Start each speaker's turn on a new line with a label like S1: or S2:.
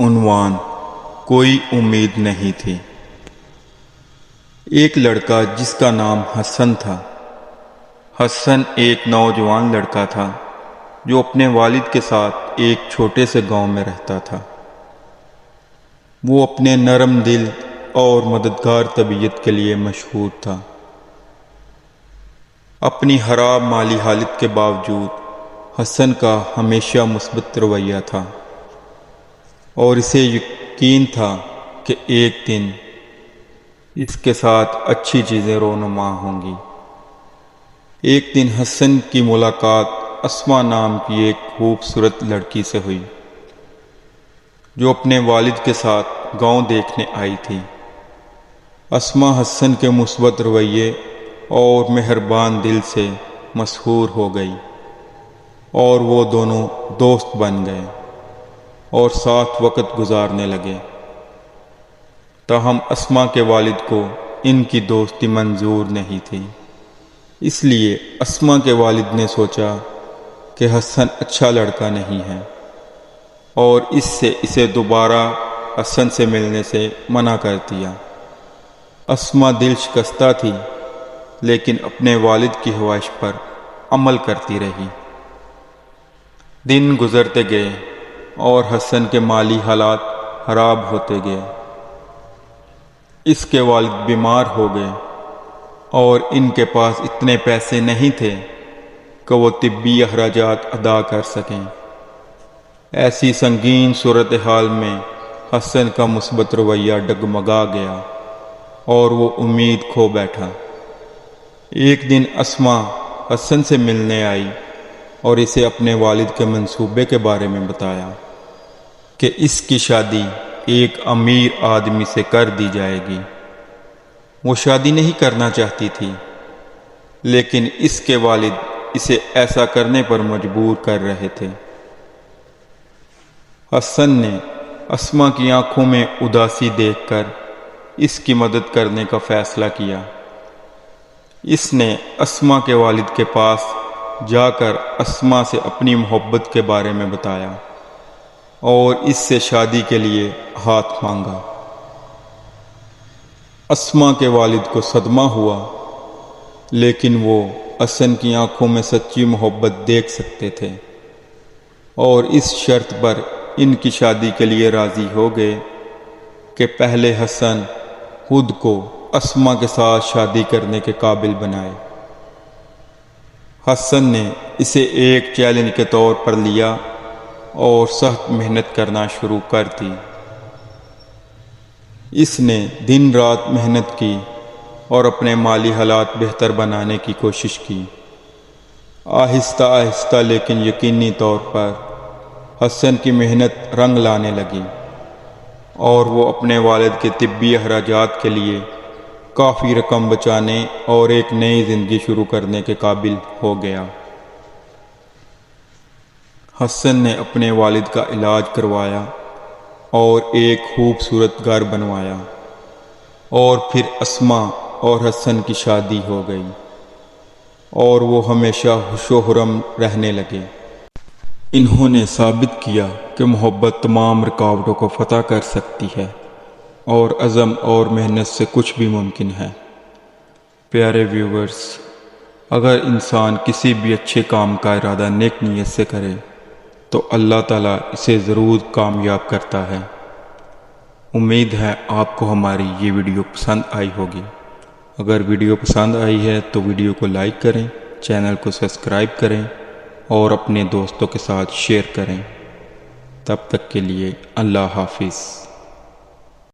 S1: عنوان: کوئی امید نہیں تھی۔ ایک لڑکا جس کا نام حسن تھا۔ حسن ایک نوجوان لڑکا تھا جو اپنے والد کے ساتھ ایک چھوٹے سے گاؤں میں رہتا تھا۔ وہ اپنے نرم دل اور مددگار طبیعت کے لیے مشہور تھا۔ اپنی خراب مالی حالت کے باوجود حسن کا ہمیشہ مثبت رویہ تھا اور اسے یقین تھا کہ ایک دن اس کے ساتھ اچھی چیزیں رونما ہوں گی۔ ایک دن حسن کی ملاقات اسما نام کی ایک خوبصورت لڑکی سے ہوئی جو اپنے والد کے ساتھ گاؤں دیکھنے آئی تھی۔ اسما حسن کے مثبت رویے اور مہربان دل سے مسحور ہو گئی اور وہ دونوں دوست بن گئے اور ساتھ وقت گزارنے لگے۔ تاہم اسما کے والد کو ان کی دوستی منظور نہیں تھی، اس لیے اسما کے والد نے سوچا کہ حسن اچھا لڑکا نہیں ہے اور اسے دوبارہ حسن سے ملنے سے منع کر دیا۔ اسما دل شکستہ تھی لیکن اپنے والد کی خواہش پر عمل کرتی رہی۔ دن گزرتے گئے اور حسن کے مالی حالات خراب ہوتے گئے۔ اس کے والد بیمار ہو گئے اور ان کے پاس اتنے پیسے نہیں تھے کہ وہ طبی اخراجات ادا کر سکیں۔ ایسی سنگین صورتحال میں حسن کا مثبت رویہ ڈگمگا گیا اور وہ امید کھو بیٹھا۔ ایک دن اسما حسن سے ملنے آئی اور اسے اپنے والد کے منصوبے کے بارے میں بتایا کہ اس کی شادی ایک امیر آدمی سے کر دی جائے گی۔ وہ شادی نہیں کرنا چاہتی تھی لیکن اس کے والد اسے ایسا کرنے پر مجبور کر رہے تھے۔ حسن نے اسما کی آنکھوں میں اداسی دیکھ کر اس کی مدد کرنے کا فیصلہ کیا۔ اس نے اسما کے والد کے پاس جا کر اسما سے اپنی محبت کے بارے میں بتایا اور اس سے شادی کے لیے ہاتھ مانگا۔ اسما کے والد کو صدمہ ہوا لیکن وہ حسن کی آنکھوں میں سچی محبت دیکھ سکتے تھے اور اس شرط پر ان کی شادی کے لیے راضی ہو گئے کہ پہلے حسن خود کو اسما کے ساتھ شادی کرنے کے قابل بنائے۔ حسن نے اسے ایک چیلنج کے طور پر لیا اور سخت محنت کرنا شروع کر دی۔ اس نے دن رات محنت کی اور اپنے مالی حالات بہتر بنانے کی کوشش کی۔ آہستہ آہستہ لیکن یقینی طور پر حسن کی محنت رنگ لانے لگی اور وہ اپنے والد کے طبی اخراجات کے لیے کافی رقم بچانے اور ایک نئی زندگی شروع کرنے کے قابل ہو گیا۔ حسن نے اپنے والد کا علاج کروایا اور ایک خوبصورت گھر بنوایا اور پھر اسما اور حسن کی شادی ہو گئی اور وہ ہمیشہ خوش و خرم رہنے لگے۔ انہوں نے ثابت کیا کہ محبت تمام رکاوٹوں کو فتح کر سکتی ہے اور عزم اور محنت سے کچھ بھی ممکن ہے۔ پیارے ویورز، اگر انسان کسی بھی اچھے کام کا ارادہ نیک نیت سے کرے تو اللہ تعالیٰ اسے ضرور کامیاب کرتا ہے۔ امید ہے آپ کو ہماری یہ ویڈیو پسند آئی ہوگی۔ اگر ویڈیو پسند آئی ہے تو ویڈیو کو لائک کریں، چینل کو سبسکرائب کریں اور اپنے دوستوں کے ساتھ شیئر کریں۔ تب تک کے لیے اللہ حافظ۔